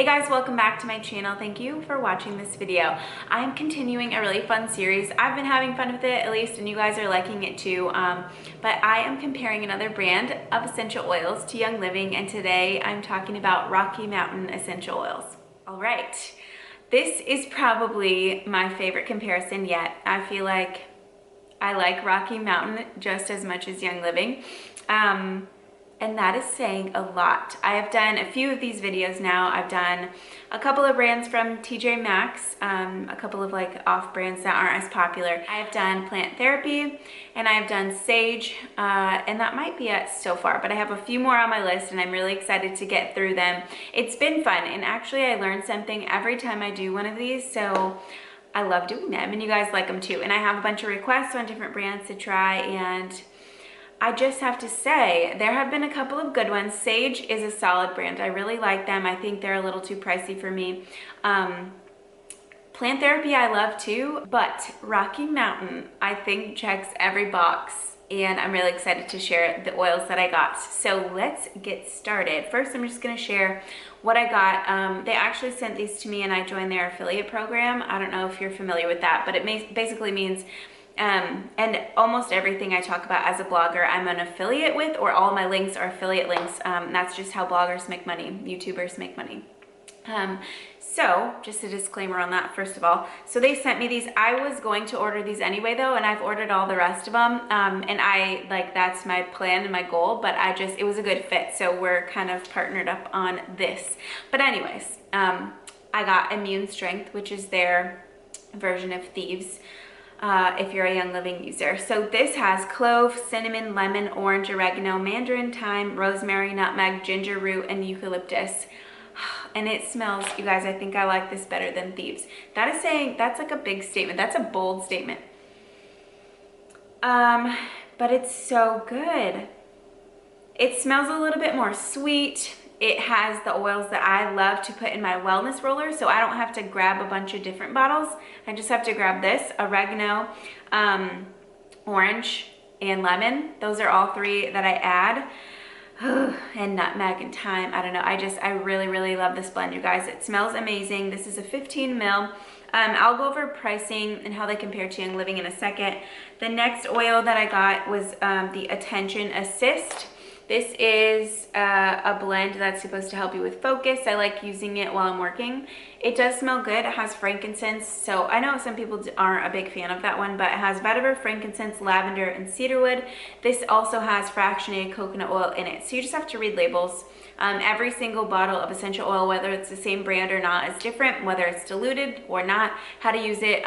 guys, welcome back to my channel. Thank you for watching this video. I'm continuing a really fun series. I've been having fun with it at least, and you guys are liking it too. But I am comparing another brand of essential oils to Young Living, and today I'm talking about Rocky Mountain essential oils. All right, this is probably my favorite comparison yet. I feel like I like Rocky Mountain just as much as Young Living. And that is saying a lot. I have done a few of these videos now. I've done a couple of brands from TJ Maxx, a couple of like off brands that aren't as popular. I have done Plant Therapy, and I have done Sage, and that might be it so far, but I have a few more on my list and I'm really excited to get through them. It's been fun, and actually I learn something every time I do one of these, so I love doing them, and you guys like them too. And I have a bunch of requests on different brands to try, and I just have to say, there have been a couple of good ones. Sage is a solid brand. I really like them. I think they're a little too pricey for me. Plant Therapy I love too, but Rocky Mountain I think checks every box, and I'm really excited to share the oils that I got. So let's get started. First, I'm just gonna share what I got. They actually sent these to me and I joined their affiliate program. I don't know if you're familiar with that, but it basically means and almost everything I talk about as a blogger, I'm an affiliate with, or all my links are affiliate links. That's just how bloggers make money, YouTubers make money. So just a disclaimer on that, first of all. So they sent me these. I was going to order these anyway though, and I've ordered all the rest of them. And I like, that's my plan and my goal, but it was a good fit. So we're kind of partnered up on this. But anyways, I got Immune Strength, which is their version of Thieves. If you're a Young Living user. So this has clove, cinnamon, lemon, orange, oregano, mandarin, thyme, rosemary, nutmeg, ginger root, and eucalyptus. And it smells, you guys, I think I like this better than Thieves. That is saying, that's like a big statement. That's a bold statement. But it's so good. It smells a little bit more sweet. It has the oils that I love to put in my wellness roller, so I don't have to grab a bunch of different bottles. I just have to grab this, oregano, orange, and lemon. Those are all three that I add. And nutmeg and thyme. I don't know. I really, really love this blend, you guys. It smells amazing. This is a 15 ml. I'll go over pricing and how they compare to Young Living in a second. The next oil that I got was the Attention Assist. This is a blend that's supposed to help you with focus. I like using it while I'm working. It does smell good. It has frankincense. So I know some people aren't a big fan of that one, but it has vetiver, frankincense, lavender, and cedarwood. This also has fractionated coconut oil in it. So you just have to read labels. Every single bottle of essential oil, whether it's the same brand or not, is different, whether it's diluted or not, how to use it.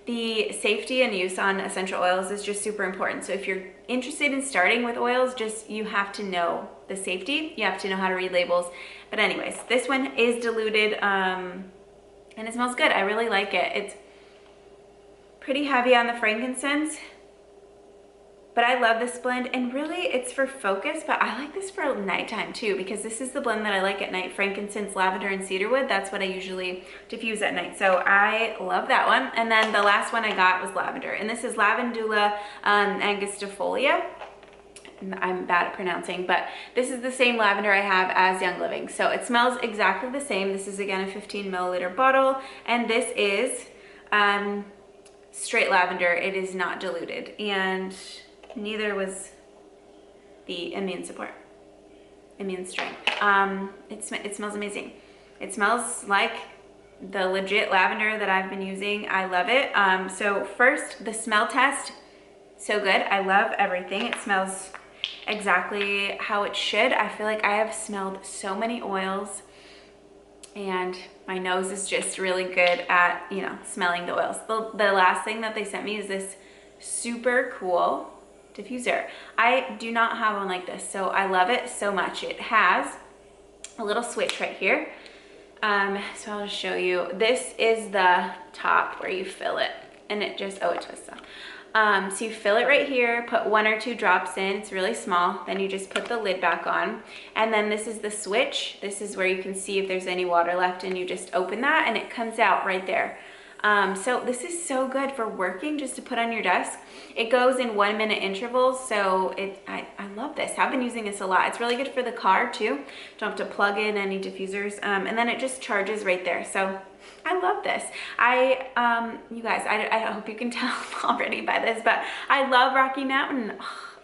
The safety and use on essential oils is just super important. So if you're interested in starting with oils, you have to know the safety. You have to know how to read labels. But anyways, this one is diluted, and it smells good. I really like it. It's pretty heavy on the frankincense, but I love this blend, and really it's for focus, but I like this for nighttime too, because this is the blend that I like at night. Frankincense, lavender, and cedarwood. That's what I usually diffuse at night. So I love that one. And then the last one I got was lavender, and this is Lavandula angustifolia. I'm bad at pronouncing, but this is the same lavender I have as Young Living. So it smells exactly the same. This is again a 15 milliliter bottle, and this is straight lavender. It is not diluted, and neither was the Immune Strength. It smells amazing. It smells like the legit lavender that I've been using. I love it. So first, the smell test, so good. I love everything. It smells exactly how it should. I feel like I have smelled so many oils, and my nose is just really good at, smelling the oils. The last thing that they sent me is this super cool diffuser. I do not have one like this, so I love it so much. It has a little switch right here. So I'll just show you. This is the top where you fill it, and it twists off. So you fill it right here, put 1 or 2 drops in. It's really small. Then you just put the lid back on, and then this is the switch. This is where you can see if there's any water left, and you just open that and it comes out right there. So this is so good for working, just to put on your desk. It goes in 1-minute intervals, so I love this. I've been using this a lot. It's really good for the car too. Don't have to plug in any diffusers, and then it just charges right there. So I love this. You guys, I hope you can tell already by this, but I love Rocky Mountain.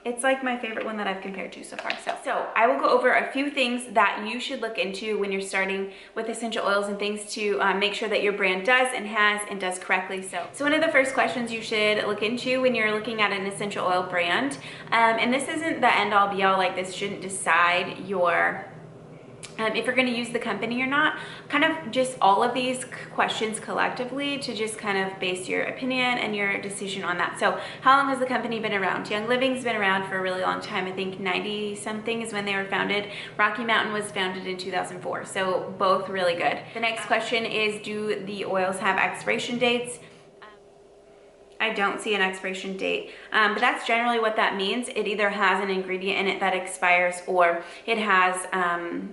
It's like my favorite one that I've compared to so far. So I will go over a few things that you should look into when you're starting with essential oils and things to make sure that your brand does and has and does correctly. So one of the first questions you should look into when you're looking at an essential oil brand, and this isn't the end all be all, like this shouldn't decide your if you're going to use the company or not, kind of just all of these questions collectively to just kind of base your opinion and your decision on that. So how long has the company been around? Young Living's been around for a really long time. I think 90 something is when they were founded. Rocky Mountain was founded in 2004. So both really good. The next question is, do the oils have expiration dates? I don't see an expiration date, but that's generally what that means. It either has an ingredient in it that expires, or it has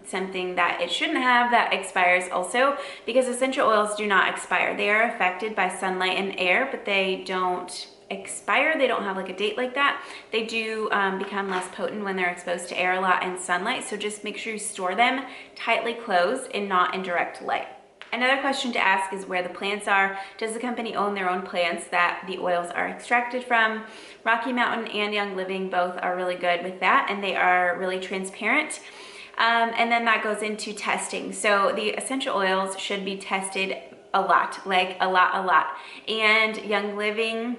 something that it shouldn't have that expires also, because essential oils do not expire. They are affected by sunlight and air, but they don't expire. They don't have like a date like that. They do become less potent when they're exposed to air a lot and sunlight, so just make sure you store them tightly closed and not in direct light. Another question to ask is where the plants are. Does the company own their own plants that the oils are extracted from? Rocky Mountain and Young Living both are really good with that, and they are really transparent. And then that goes into testing. So the essential oils should be tested a lot, like a lot. And Young Living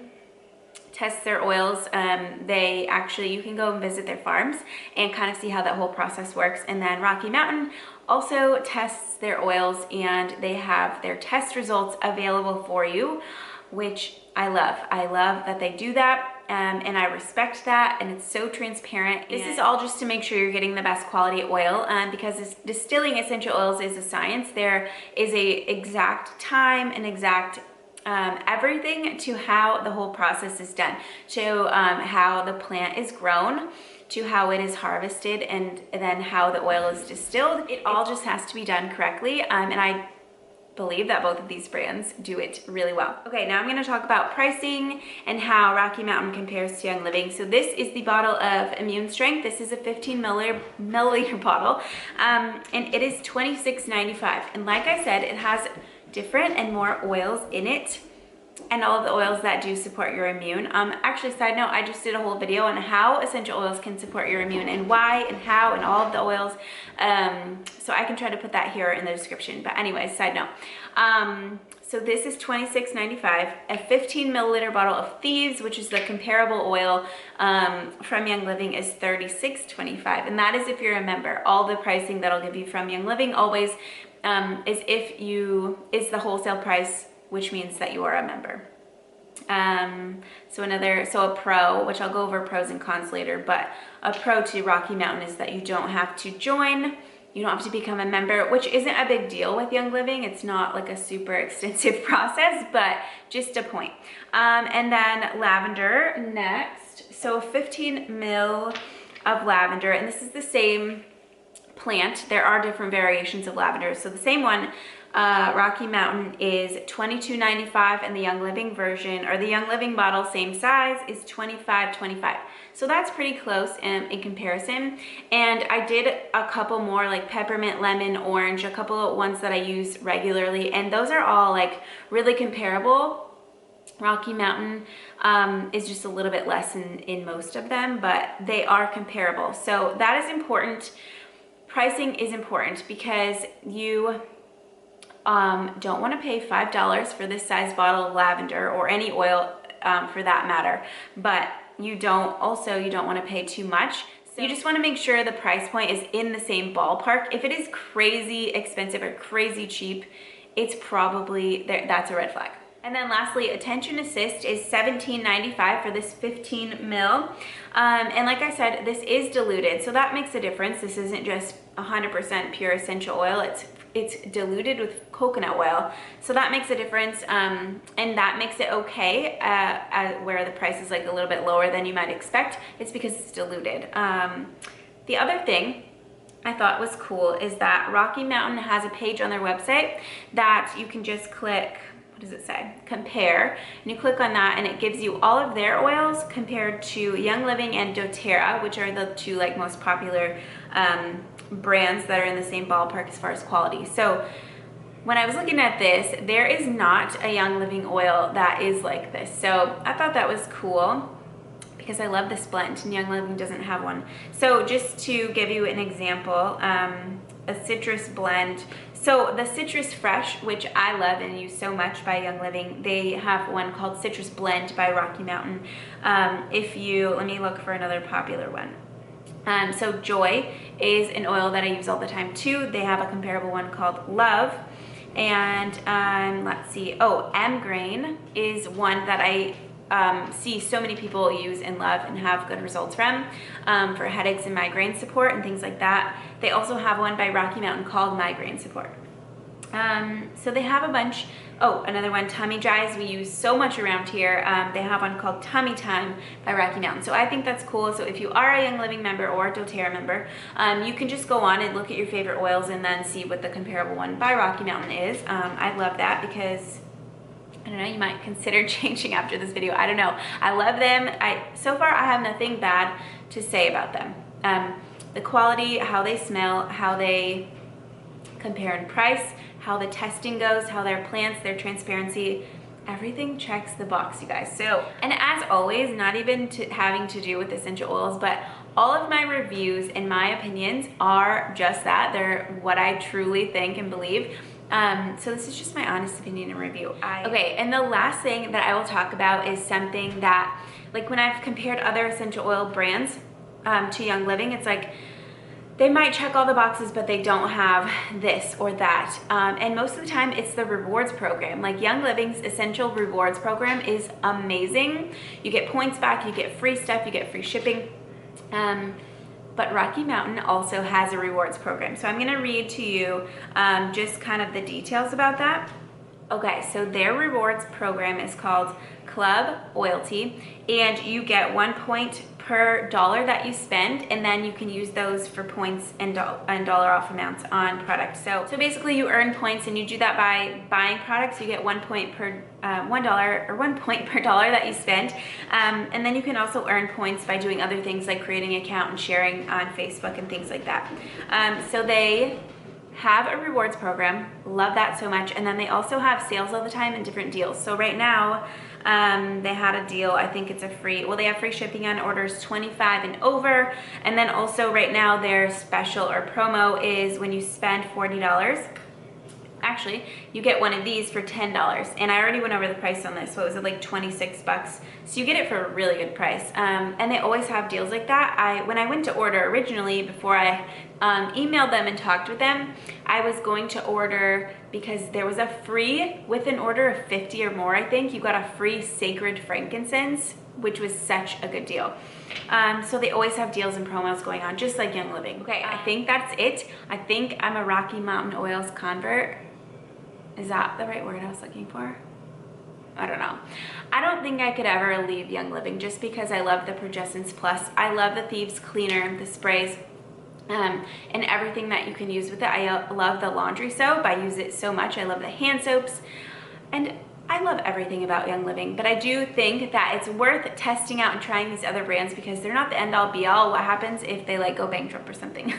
tests their oils. You can go and visit their farms and kind of see how that whole process works. And then Rocky Mountain also tests their oils, and they have their test results available for you, which I love. I love that they do that, and I respect that, and it's so transparent. This is all just to make sure you're getting the best quality oil, because distilling essential oils is a science. There is a exact time and exact everything to how the whole process is done, to how the plant is grown, to how it is harvested, and then how the oil is distilled. It all just has to be done correctly, and I believe that both of these brands do it really well. Okay, now I'm going to talk about pricing and how Rocky Mountain compares to Young Living. So this is the bottle of Immune Strength. This is a 15 milliliter bottle, and it is $26.95. And like I said, it has different and more oils in it, and all of the oils that do support your immune. Actually, side note, I just did a whole video on how essential oils can support your immune and why and how and all of the oils. So I can try to put that here in the description. But anyways, side note. So this is $26.95. A 15 milliliter bottle of Thieves, which is the comparable oil from Young Living, is $36.25. And that is if you're a member. All the pricing that I'll give you from Young Living always is the wholesale price, which means that you are a member. So a pro, which I'll go over pros and cons later, but a pro to Rocky Mountain is that you don't have to join, you don't have to become a member, which isn't a big deal with Young Living. It's not like a super extensive process, but just a point. And then lavender next. So 15 ml of lavender, and this is the same plant. There are different variations of lavender. So the same one, Rocky Mountain, is $22.95, and the Young Living version, or the Young Living bottle, same size, is $25.25. So that's pretty close in comparison. And I did a couple more, like peppermint, lemon, orange, a couple of ones that I use regularly, and those are all like really comparable. Rocky Mountain is just a little bit less in most of them, but they are comparable. So that is important. Pricing is important because you don't want to pay $5 for this size bottle of lavender, or any oil for that matter, but you don't want to pay too much. So you just want to make sure the price point is in the same ballpark. If it is crazy expensive or crazy cheap, it's probably that's a red flag. And then lastly, Attention Assist is $17.95 for this 15 ml. And like I said, this is diluted, so that makes a difference. This isn't just 100% pure essential oil. It's diluted with coconut oil, so that makes a difference, and that makes it okay where the price is like a little bit lower than you might expect. It's because it's diluted. The other thing I thought was cool is that Rocky Mountain has a page on their website that you can just click. what does it say? Compare. And you click on that and it gives you all of their oils compared to Young Living and doTERRA, which are the two like most popular brands that are in the same ballpark as far as quality. So when I was looking at this, there is not a Young Living oil that is like this. So I thought that was cool because I love this blend and Young Living doesn't have one. So just to give you an example, a citrus blend. So the Citrus Fresh, which I love and use so much by Young Living, they have one called Citrus Blend by Rocky Mountain. Let me look for another popular one. So Joy is an oil that I use all the time too. They have a comparable one called Love. And let's see, M Grain is one that I see so many people use and love and have good results from for headaches and migraine support and things like that. They also have one by Rocky Mountain called Migraine Support. So they have a bunch. Another one, Tummy Dries, we use so much around here. They have one called Tummy Time by Rocky Mountain. So I think that's cool. So if you are a Young Living member or a doTERRA member, you can just go on and look at your favorite oils and then see what the comparable one by Rocky Mountain is. I love that because, I don't know, you might consider changing after this video. I don't know. I love them. So far I have nothing bad to say about them. The quality, how they smell, how they compare in price, how the testing goes, how their plants, their transparency, everything checks the box, you guys. So, and as always, not even having to do with essential oils, but all of my reviews and my opinions are just that. They're what I truly think and believe. So this is just my honest opinion and review. Okay, and the last thing that I will talk about is something that, like when I've compared other essential oil brands to Young Living, it's like, they might check all the boxes, but they don't have this or that. And most of the time it's the rewards program. Like Young Living's Essential Rewards program is amazing. You get points back, you get free stuff, you get free shipping. But Rocky Mountain also has a rewards program. So I'm gonna read to you just kind of the details about that. Okay, so their rewards program is called Club Loyalty, and you get 1 point per dollar that you spend, and then you can use those for points and dollar off amounts on products. So basically you earn points, and you do that by buying products. You get 1 point per $1 point per dollar that you spend, and then you can also earn points by doing other things like creating an account and sharing on Facebook and things like that. So they have a rewards program, love that so much, and then they also have sales all the time and different deals. So right now they had a deal, I think it's a free, well, they have free shipping on orders 25 and over, and then also right now their special or promo is when you spend $40, actually you get one of these for $10, and I already went over the price on this. So it was like 26 bucks, so you get it for a really good price. And they always have deals like that. When I went to order originally, before I emailed them and talked with them, I was going to order because there was a free, with an order of 50 or more, I think you got a free sacred frankincense, which was such a good deal. So they always have deals and promos going on, just like Young Living. Okay, I think that's it. I think I'm a Rocky Mountain Oils convert. Is that the right word I was looking for? I don't know. I don't think I could ever leave Young Living just because I love the Progessence Plus. I love the Thieves Cleaner, the sprays, and everything that you can use with it. I love the laundry soap. I use it so much. I love the hand soaps, and I love everything about Young Living, but I do think that it's worth testing out and trying these other brands because they're not the end all be all. What happens if they like go bankrupt or something?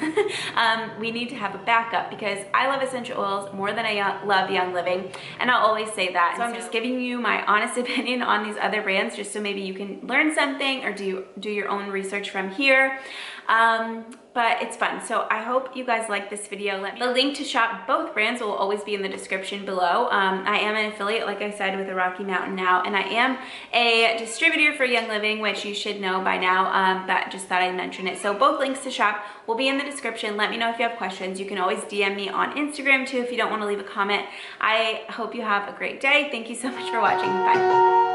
We need to have a backup because I love essential oils more than I love Young Living, and I'll always say that. So I'm just giving you my honest opinion on these other brands just so maybe you can learn something or do your own research from here. But it's fun. So I hope you guys like this video. The link to shop both brands will always be in the description below. I am an affiliate, like I said, with the Rocky Mountain now, and I am a distributor for Young Living, which you should know by now, but just thought I'd mention it. So both links to shop will be in the description. Let me know if you have questions. You can always DM me on Instagram too if you don't want to leave a comment. I hope you have a great day. Thank you so much for watching. Bye.